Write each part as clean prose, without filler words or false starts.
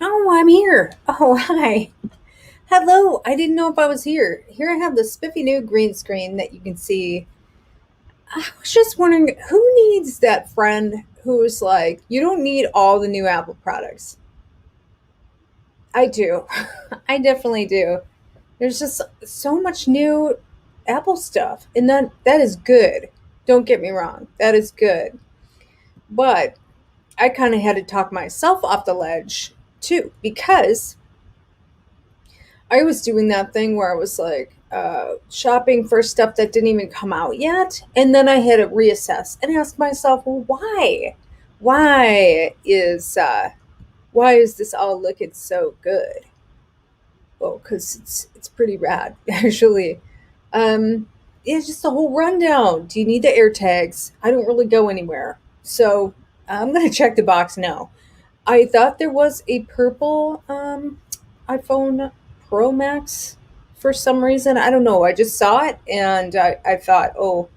Oh, I'm here. Oh, hi. Hello. I didn't know if I was here. Here I have the spiffy new green screen that you can see. I was just wondering who needs that friend who's like, you don't need all the new Apple products. I do. I definitely do. There's just so much new Apple stuff, and that is good. Don't get me wrong. That is good. But I kind of had to talk myself off the ledge too because I was doing that thing where I was like shopping for stuff that didn't even come out yet, and then I had to reassess and ask myself, well, why? Why is uh, why is this all looking so good? Well, because it's pretty rad, actually. Um, it's just a whole rundown. Do you need the AirTags? I don't really go anywhere, so I'm gonna check the box now. I thought there was a purple iPhone Pro Max for some reason. I don't know. I just saw it and I thought, oh,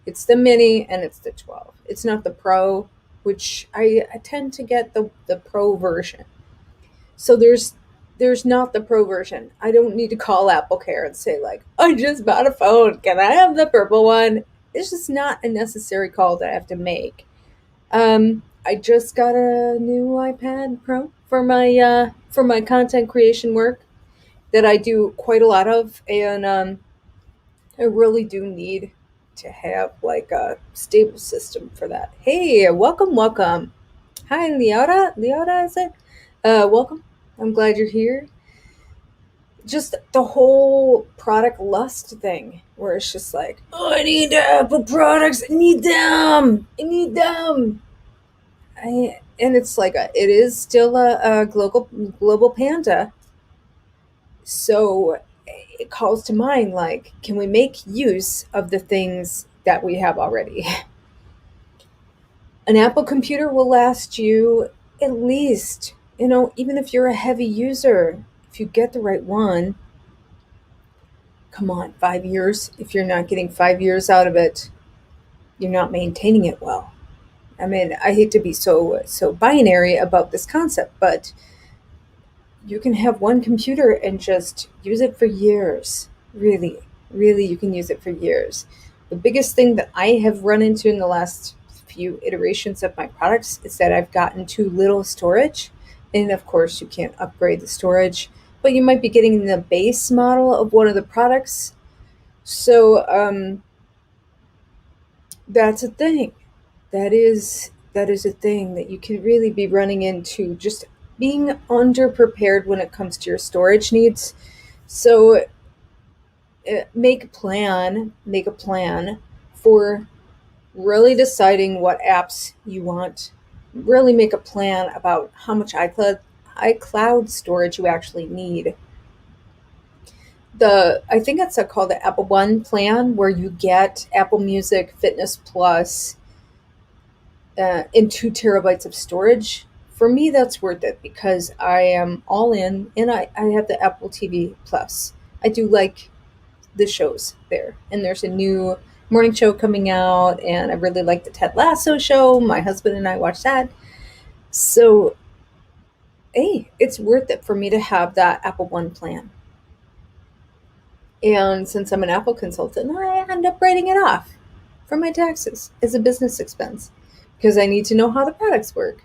it's the mini and it's the 12. It's not the Pro, which I tend to get the Pro version. So there's not the Pro version. I don't need to call Apple Care and say like, I just bought a phone. Can I have the purple one? It's just not a necessary call that I have to make. I just got a new iPad Pro for my content creation work that I do quite a lot of, and I really do need to have like a stable system for that. Hey, welcome, welcome. Hi, Leota. Leota, is it? Welcome. I'm glad you're here. Just the whole product lust thing, where it's just like, oh, I need Apple products. I need them. I need them. And it's like it is still a global panda, so it calls to mind like, can we make use of the things that we have already? An Apple computer will last you at least, even if you're a heavy user, if you get the right one, come on, 5 years. If you're not getting 5 years out of it, you're not maintaining it well. I mean, I hate to be so binary about this concept, but you can have one computer and just use it for years. Really, really, you can use it for years. The biggest thing that I have run into in the last few iterations of my products is that I've gotten too little storage. And of course, you can't upgrade the storage, but you might be getting the base model of one of the products. So that's a thing. That is a thing that you can really be running into, just being underprepared when it comes to your storage needs. So make a plan for really deciding what apps you want. Really make a plan about how much iCloud storage you actually need. I think it's called the Apple One plan, where you get Apple Music, Fitness Plus, and 2 terabytes of storage. For me, that's worth it because I am all in, and I have the Apple TV Plus. I do like the shows there, and there's a new morning show coming out, and I really like the Ted Lasso show. My husband and I watch that. So, hey, it's worth it for me to have that Apple One plan. And since I'm an Apple consultant, I end up writing it off for my taxes as a business expense because I need to know how the products work.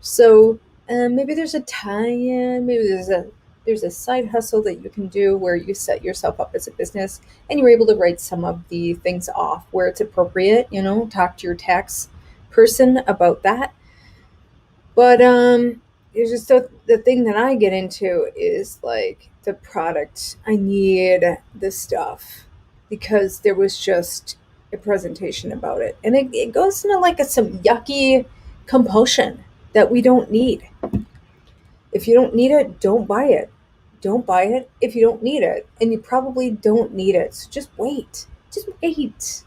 So maybe there's a tie-in, maybe there's a side hustle that you can do where you set yourself up as a business and you're able to write some of the things off where it's appropriate. Talk to your tax person about that. But it's just the thing that I get into is like the product. I need this stuff because there was just a presentation about it. And it goes into like some yucky compulsion that we don't need. If you don't need it, don't buy it. Don't buy it if you don't need it. And you probably don't need it. So just wait. Just wait.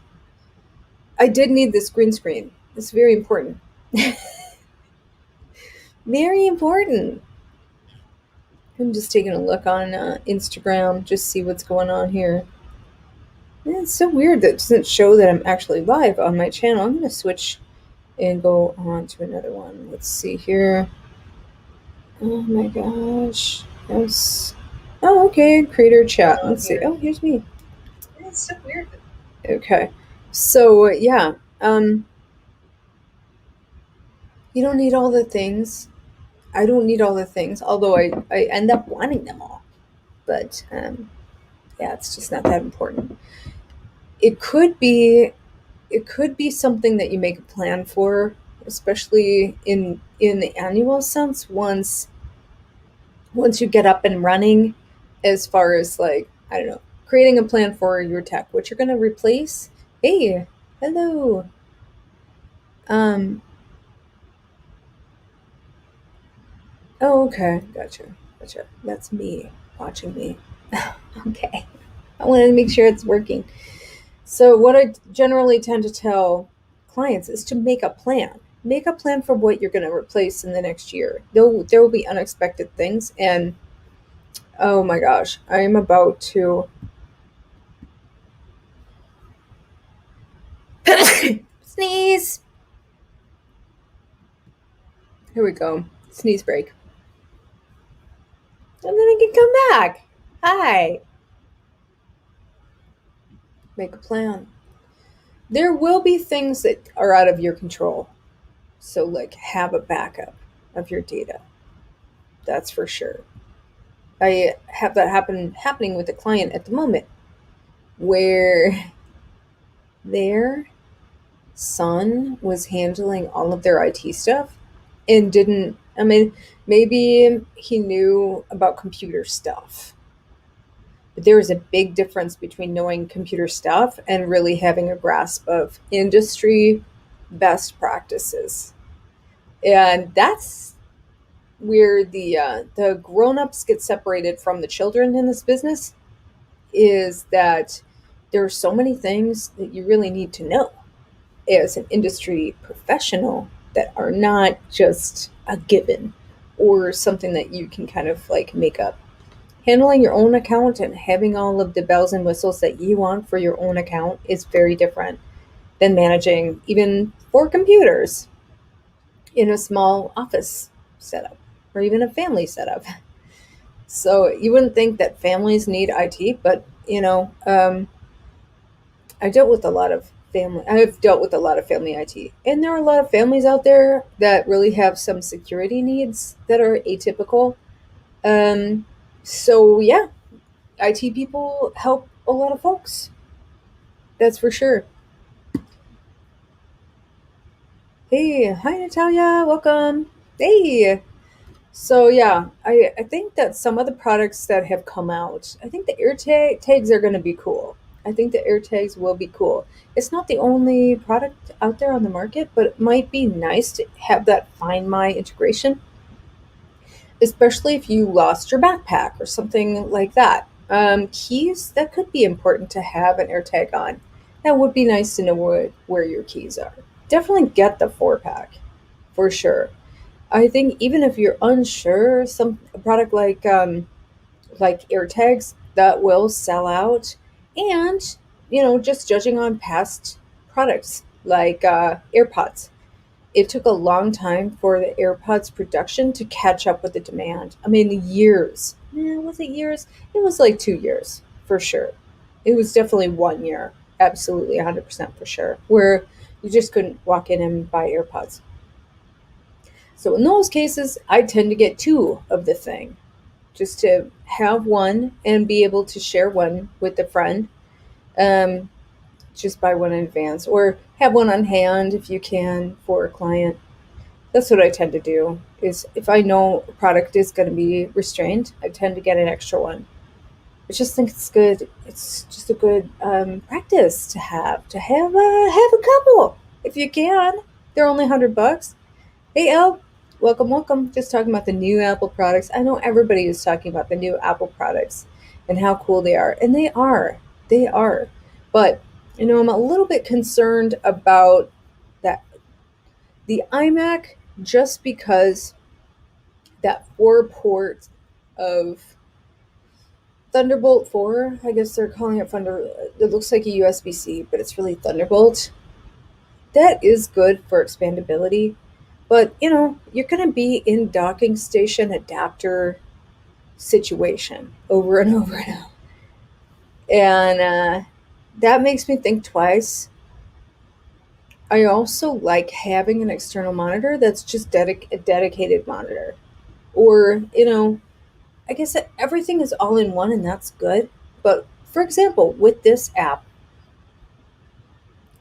I did need this green screen. It's very important. Very important. I'm just taking a look on Instagram, just see what's going on here. And it's so weird that it doesn't show that I'm actually live on my channel. I'm going to switch and go on to another one. Let's see here. Oh my gosh. That's. Oh, okay. Creator chat. Let's see. Oh, here's me. It's so weird. Okay. So, yeah. Um, you don't need all the things. I don't need all the things, although I end up wanting them all. But yeah, it's just not that important. It could be it could be something that you make a plan for, especially in the annual sense once you get up and running, as far as like, I don't know, creating a plan for your tech, what you're going to replace. Hey, hello. Um, oh, okay, gotcha. That's me watching me. Okay, I wanted to make sure it's working. So, what I generally tend to tell clients is to make a plan. Make a plan for what you're going to replace in the next year. There will be unexpected things, and oh my gosh, I am about to sneeze. Here we go. Sneeze break. And then I can come back. Hi. Make a plan. There will be things that are out of your control. So, like, have a backup of your data. That's for sure. I have that happening with a client at the moment where their son was handling all of their IT stuff and didn't. I mean, maybe he knew about computer stuff, but there is a big difference between knowing computer stuff and really having a grasp of industry best practices. And that's where the grown-ups get separated from the children in this business, is that there are so many things that you really need to know as an industry professional that are not just a given or something that you can kind of like make up. Handling your own account and having all of the bells and whistles that you want for your own account is very different than managing even 4 computers in a small office setup or even a family setup. So you wouldn't think that families need IT, but I dealt with a lot of family. I've dealt with a lot of family IT, and there are a lot of families out there that really have some security needs that are atypical. Um, so yeah, IT people help a lot of folks. That's for sure. Hey, hi Natalia, welcome. Hey. So yeah, I think that some of the products that have come out, I think the tags are going to be cool. I think the air tags will be cool. It's not the only product out there on the market, but it might be nice to have that Find My integration, especially if you lost your backpack or something like that. Keys, that could be important to have an AirTag on. That would be nice to know where your keys are. Definitely get the 4 pack for sure. I think even if you're unsure, some a product like AirTags that will sell out, and just judging on past products like AirPods, it took a long time for the AirPods production to catch up with the demand. I mean, years. Yeah, was it years? It was like 2 years for sure. It was definitely 1 year, absolutely 100% for sure, where you just couldn't walk in and buy AirPods. So in those cases, I tend to get two of the thing, just to have one and be able to share one with a friend. Um, just buy one in advance or have one on hand if you can for a client. That's what I tend to do. Is if I know a product is going to be restrained, I tend to get an extra one. I just think it's good. It's just a good practice to have a couple if you can. They're only $100. Hey El, welcome. Just talking about the new Apple products. I know everybody is talking about the new Apple products and how cool they are, and they are. But I'm a little bit concerned about that the iMac, just because that 4 port of Thunderbolt 4, I guess they're calling it Thunder. It looks like a USB-C, but it's really Thunderbolt. That is good for expandability, But you're going to be in docking station adapter situation over and over and over. And that makes me think twice. I also like having an external monitor that's just a dedicated monitor. Or, I guess that everything is all in one and that's good. But for example, with this app,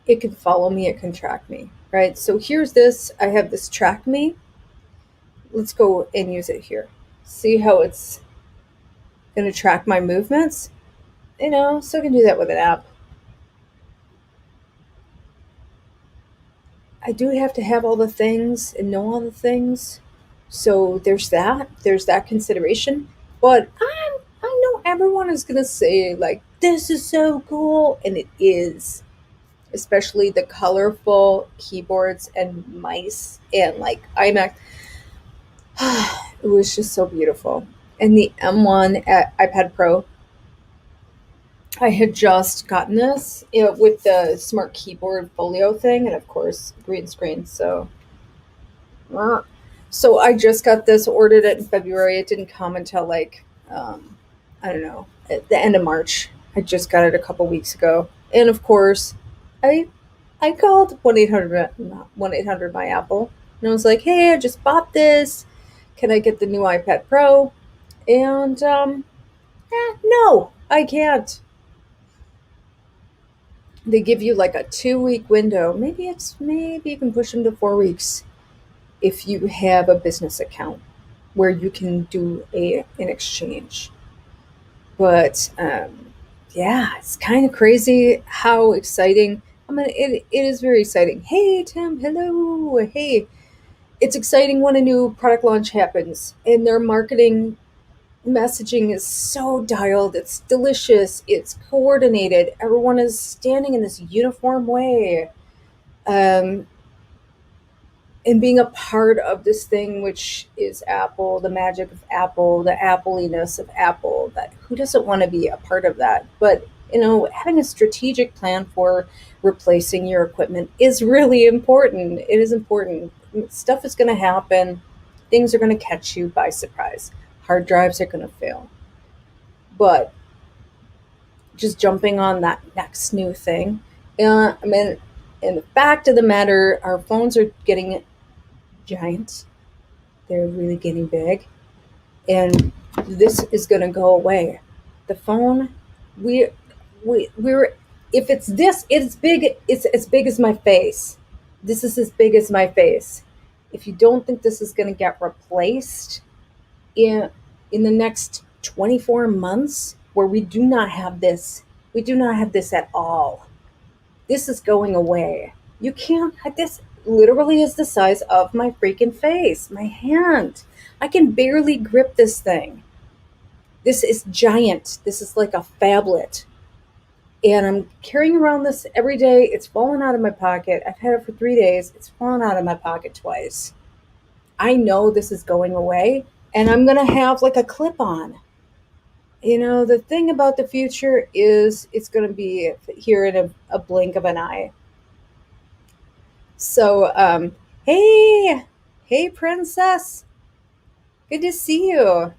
it can follow me, it can track me, right? So here's this. I have this track me. Let's go and use it here. See how it's going to track my movements? So I can do that with an app. I do have to have all the things and know all the things. So there's that consideration. But I know everyone is gonna say like this is so cool, and it is. Especially the colorful keyboards and mice and like iMac. It was just so beautiful. And the M1 at iPad Pro, I had just gotten this, with the smart keyboard folio thing, and of course green screen. So I just got this, ordered it in February. It didn't come until like, I don't know, at the end of March. I just got it a couple weeks ago, and of course, I I called 1-800 my Apple, and I was like, "Hey, I just bought this. Can I get the new iPad Pro?" And no, I can't. They give you like a 2 week window. Maybe you can push them to 4 weeks if you have a business account where you can do an exchange. But yeah, it's kind of crazy how exciting. I mean, it is very exciting. Hey, Tim, hello. Hey, it's exciting when a new product launch happens and their marketing messaging is so dialed. It's delicious. It's coordinated. Everyone is standing in this uniform way. Um, and being a part of this thing, which is Apple, the magic of Apple, the appliness of Apple, that who doesn't want to be a part of that? But having a strategic plan for replacing your equipment is really important. It is important. Stuff is going to happen. Things are going to catch you by surprise. Hard drives are going to fail. But just jumping on that next new thing. I mean, and the fact of the matter, our phones are getting giant. They're really getting big, and this is going to go away. The phone, we we're if it's this, it's big. It's as big as my face. This is as big as my face. If you don't think this is going to get replaced in the next 24 months, where we do not have this at all. This is going away. You can't. This literally is the size of my freaking face, my hand. I can barely grip this thing. This is giant. This is like a phablet. And I'm carrying around this every day. It's fallen out of my pocket. I've had it for 3 days. It's fallen out of my pocket twice. I know this is going away, and I'm going to have like a clip on. The thing about the future is it's going to be here in a blink of an eye. So, hey, princess, good to see you.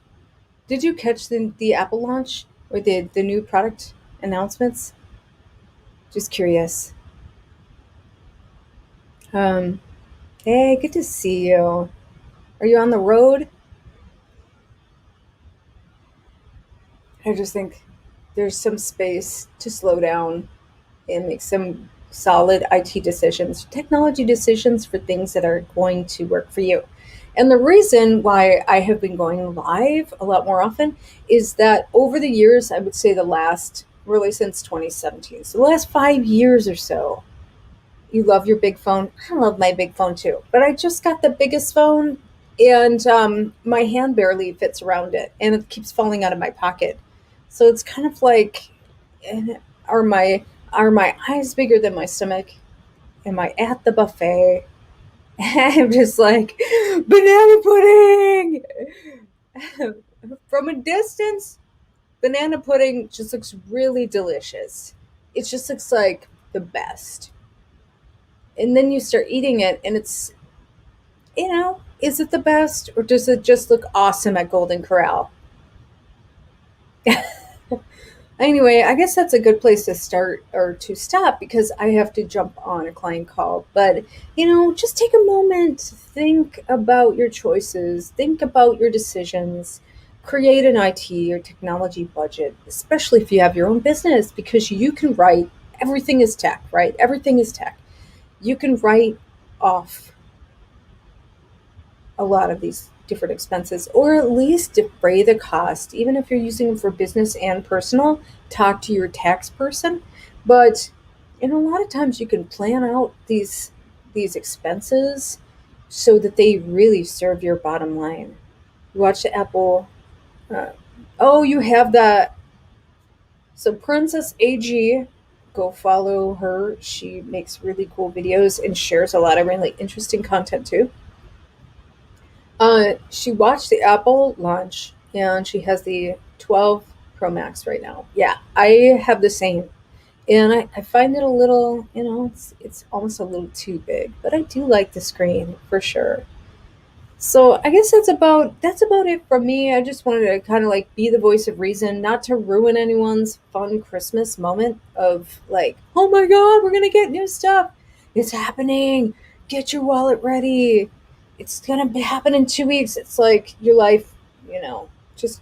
Did you catch the Apple launch or the new product announcements? Just curious. Um, hey, good to see you. Are you on the road? I just think there's some space to slow down and make some solid IT decisions, technology decisions for things that are going to work for you. And the reason why I have been going live a lot more often is that over the years, I would say the last, really since 2017, so the last 5 years or so, you love your big phone. I love my big phone too, but I just got the biggest phone, and my hand barely fits around it, and it keeps falling out of my pocket. So it's kind of like, eh, are my are my eyes bigger than my stomach? Am I at the buffet? I'm just like banana pudding. From a distance, banana pudding just looks really delicious. It just looks like the best. And then you start eating it, and Is it the best or does it just look awesome at Golden Corral? Anyway, I guess that's a good place to start or to stop because I have to jump on a client call. But, just take a moment, think about your choices, think about your decisions, create an IT or technology budget, especially if you have your own business, because you can write everything is tech, right? Everything is tech. You can write off a lot of these different expenses, or at least defray the cost, even if you're using them for business and personal. Talk to your tax person, but a lot of times you can plan out these expenses so that they really serve your bottom line. You watch the Apple. Uh, oh, you have that. So Princess AG, go follow her. She makes really cool videos and shares a lot of really interesting content too. She watched the Apple launch and she has the 12 Pro Max right now. Yeah, I have the same. And I find it a little, it's almost a little too big, but I do like the screen for sure. So I guess that's about it from me. I just wanted to kind of like be the voice of reason, not to ruin anyone's fun Christmas moment of like, oh my god, we're gonna get new stuff. It's happening. Get your wallet ready. It's gonna happen in 2 weeks. It's like your life, just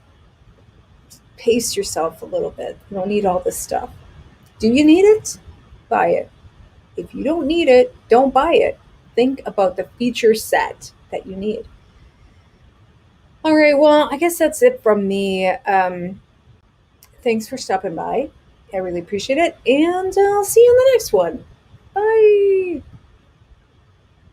pace yourself a little bit. You don't need all this stuff. Do you need it? Buy it. If you don't need it, don't buy it. Think about the feature set that you need. All right, well, I guess that's it from me. Thanks for stopping by. I really appreciate it. And I'll see you in the next one. Bye.